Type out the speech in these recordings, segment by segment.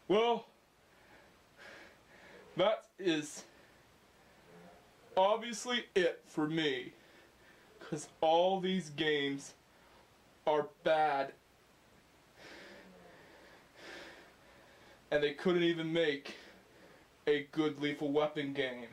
Well, that is obviously it for me, because all these games are bad, and they couldn't even make a good Lethal Weapon game.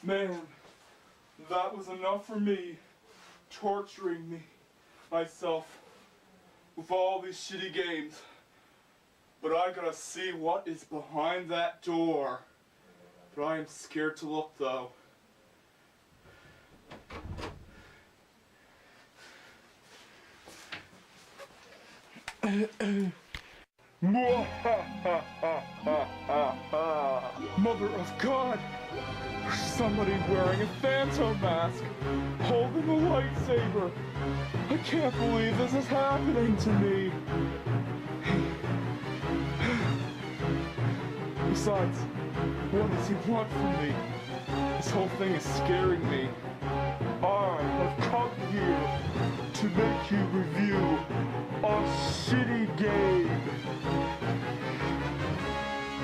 Man, that was enough for me, torturing myself with all these shitty games. But I gotta see what is behind that door. But I am scared to look though. Mother of God! There's somebody wearing a Phanto mask, holding a lightsaber. I can't believe this is happening to me. Besides, what does he want from me? This whole thing is scaring me. I have come here to make you review a shitty game.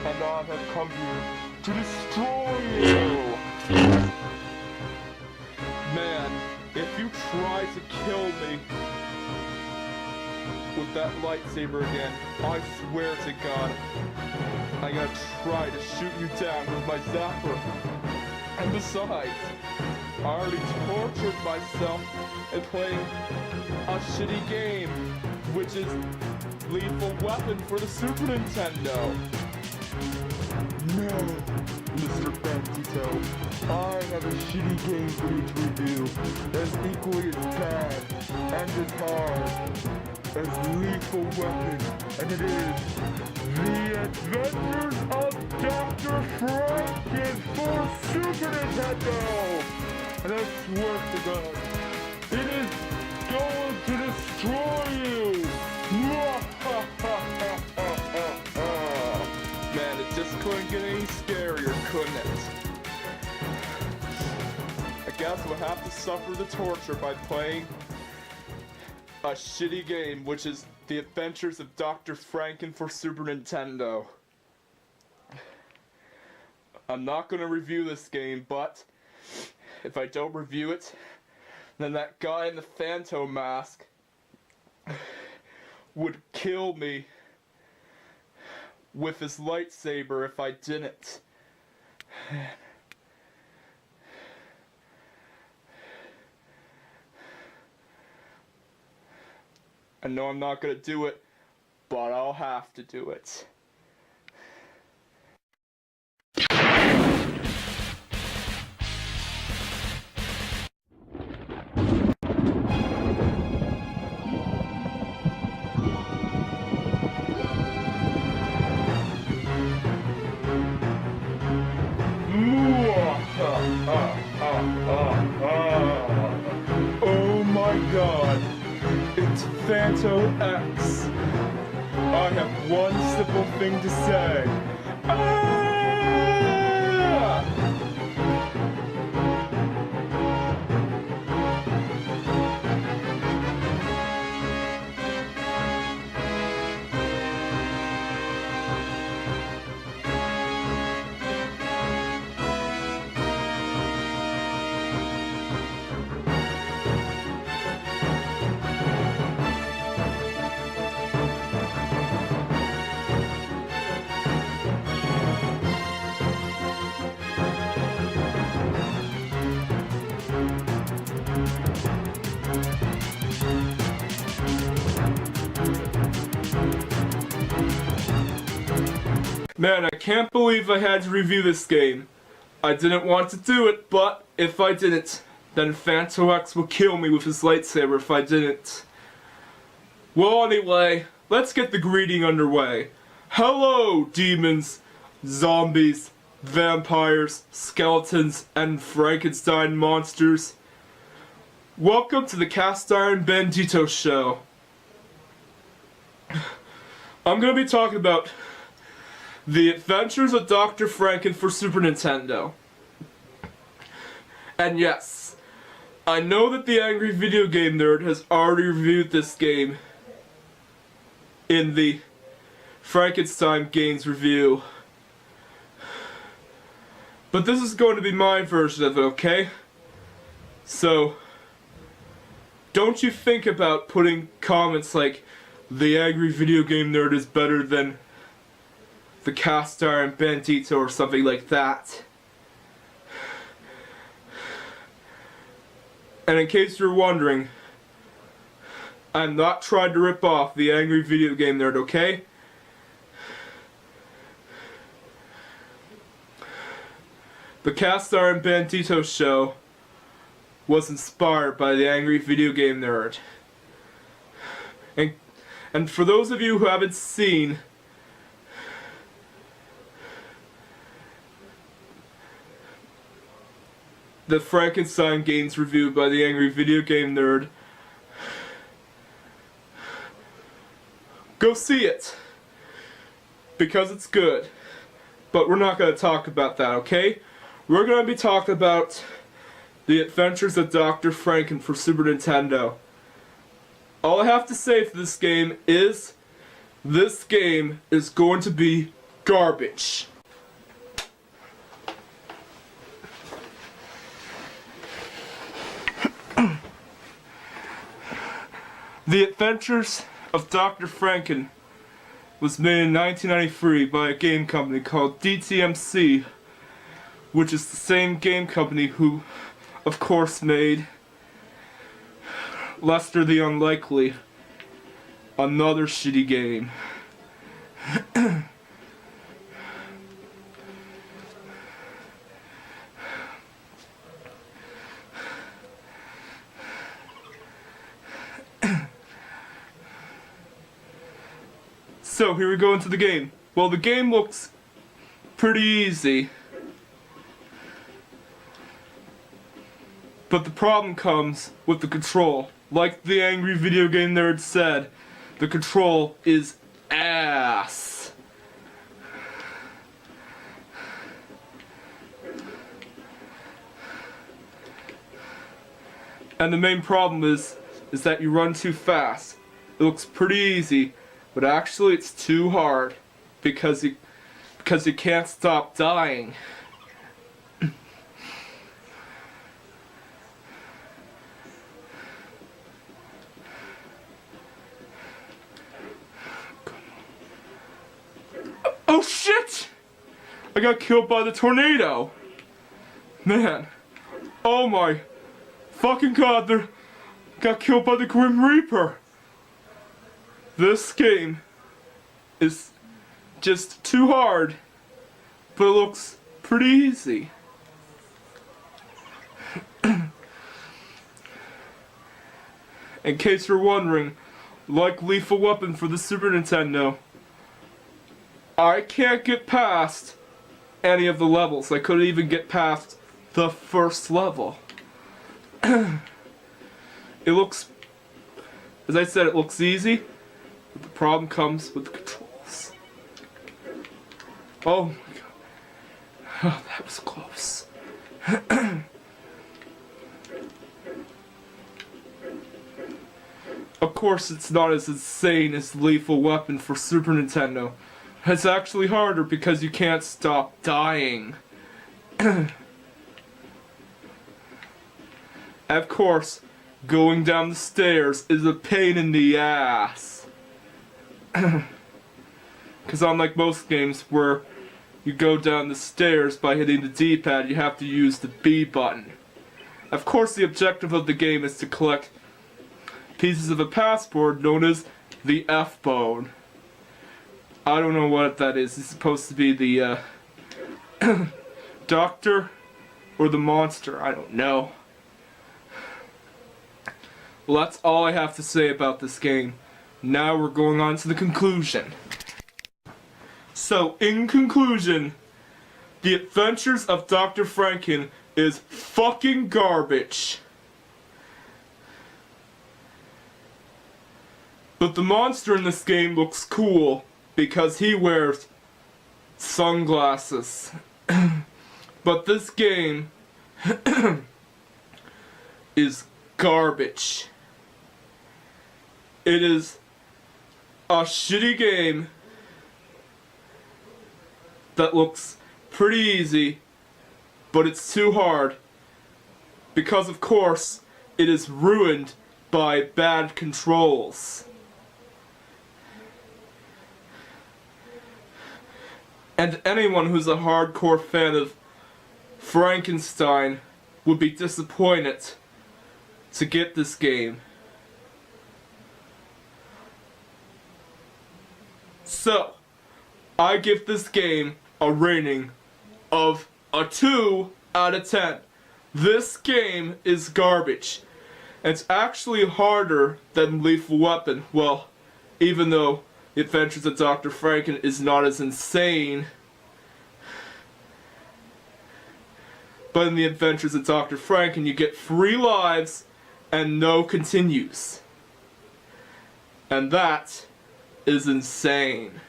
And I have come here to destroy you. Man, if you try to kill me with that lightsaber again, I swear to God, I'm gonna try to shoot you down with my zapper. And besides, I already tortured myself in playing a shitty game, which is Lethal Weapon for the Super Nintendo. No, Mr. Bandito, I have a shitty game for you to review that's equally as bad and as hard as Lethal Weapon, and it is The Adventures of Dr. Franken for Super Nintendo! And I swear to God, it is going to destroy you! Man, it just couldn't get any scarier, couldn't it? I guess we'll have to suffer the torture by playing a shitty game, which is The Adventures of Dr. Franken for Super Nintendo. I'm not gonna review this game, but if I don't review it, then that guy in the Phanto mask would kill me with his lightsaber if I didn't. I know I'm not gonna do it, but I'll have to do it. Oh my God, it's Phanto X. I have one simple thing to say. Ah! Man, I can't believe I had to review this game. I didn't want to do it, but if I didn't, then Phanto X would kill me with his lightsaber if I didn't. Well, anyway, let's get the greeting underway. Hello, demons, zombies, vampires, skeletons, and Frankenstein monsters. Welcome to the Cast Iron Bandito show. I'm gonna be talking about The Adventures of Dr. Franken for Super Nintendo. And yes, I know that the Angry Video Game Nerd has already reviewed this game in the Frankenstein games review. But this is going to be my version of it, okay? So, don't you think about putting comments like, the angry video game nerd is better than the cast iron Bandito or something like that. And in case you're wondering, I'm not trying to rip off the angry video game nerd, okay? The cast iron Bandito show was inspired by the angry video game nerd. And for those of you who haven't seen the Frankenstein games review by the angry video game nerd, go see it, because it's good. But we're not going to talk about that, okay? We're going to be talking about The Adventures of Dr. Franken for Super Nintendo. All I have to say for this game is going to be garbage. The Adventures of Dr. Franken was made in 1993 by a game company called DTMC, which is the same game company who, of course, made Lester the Unlikely, another shitty game. So here we go into the game. Well, the game looks pretty easy, but the problem comes with the control. Like the angry video game nerd said, the control is ass. And the main problem is that you run too fast. It looks pretty easy, but actually it's too hard because you can't stop dying. Oh shit! I got killed by the tornado! Man. Oh my fucking god, they got killed by the Grim Reaper! This game is just too hard, but it looks pretty easy. In case you're wondering, like Lethal Weapon for the Super Nintendo, I can't get past any of the levels. I couldn't even get past the first level. It looks, as I said, it looks easy, but the problem comes with the controls. Oh my god. Oh, that was close. Of course, it's not as insane as Lethal Weapon for Super Nintendo. It's actually harder because you can't stop dying. Of course, going down the stairs is a pain in the ass. Because unlike most games where you go down the stairs by hitting the D-pad, you have to use the B button. Of course, the objective of the game is to collect pieces of a passport known as the F-bone. I don't know what that is. It's supposed to be the doctor or the monster. I don't know. Well, that's all I have to say about this game. Now we're going on to the conclusion. So, in conclusion, The Adventures of Dr. Franken is fucking garbage. But the monster in this game looks cool because he wears sunglasses. But this game is garbage. It is a shitty game that looks pretty easy, but it's too hard because, of course, it is ruined by bad controls. And anyone who's a hardcore fan of Frankenstein would be disappointed to get this game. So, I give this game a rating of a 2 out of 10. This game is garbage. It's actually harder than Lethal Weapon. Well, even though The Adventures of Dr. Franken is not as insane. But in The Adventures of Dr. Franken, you get 3 lives and no continues. And that is insane.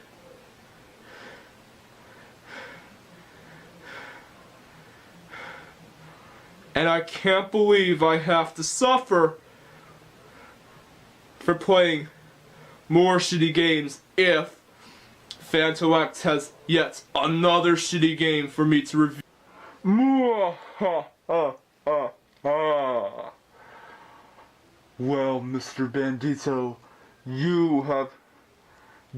And I can't believe I have to suffer for playing more shitty games if Phanto X has yet another shitty game for me to review. Well, Mr. Bandito, you have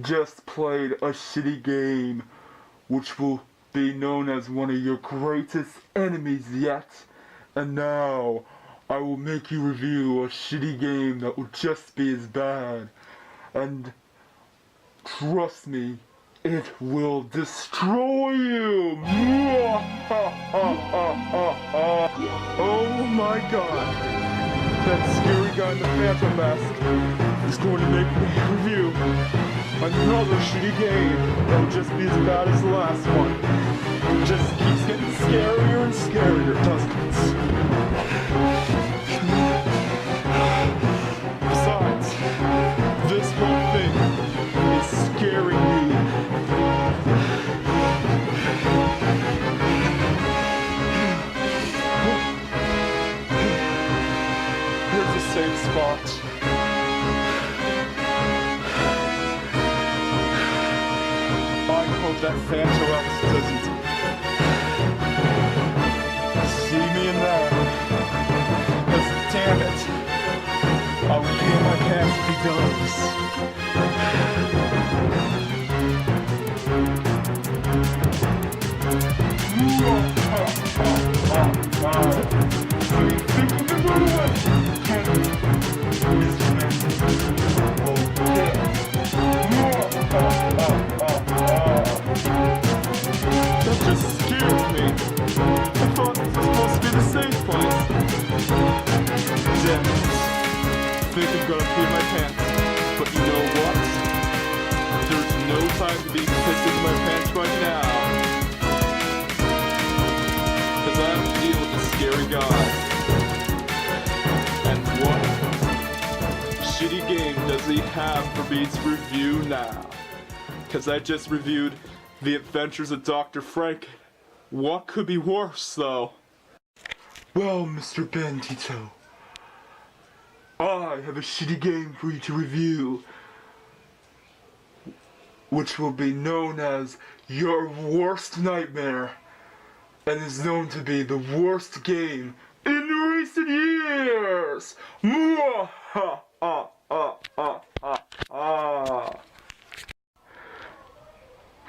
just played a shitty game which will be known as one of your greatest enemies yet. And now, I will make you review a shitty game that will just be as bad. And trust me, it will destroy you! Oh my god! That scary guy in the Phantom mask is going to make me review another shitty game that will just be as bad as the last one. It just keeps getting scarier and scarier, doesn't it? Besides, this whole thing is scaring me. Here's a safe spot. I hope that Phanto X doesn't see me in there. 'Cause damn it, I'll pee my pants if he does. So you think you can run away? Mr. Bandito. Oh, yeah. That just scared me. I thought this was supposed to be the safe place. Damn it. I think I'm gonna pee my pants. But you know what? There's no time to be pissing my pants right now. Cause I have to deal with a scary guy. And what shitty game does he have for me to review now? Cause I just reviewed The Adventures of Dr. Franken. What could be worse, though? Well, Mr. Bandito, I have a shitty game for you to review, which will be known as your worst nightmare, and is known to be the worst game in recent years!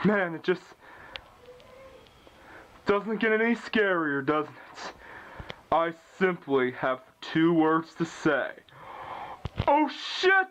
Man, it just doesn't get any scarier, doesn't it? I simply have 2 words to say. Oh shit!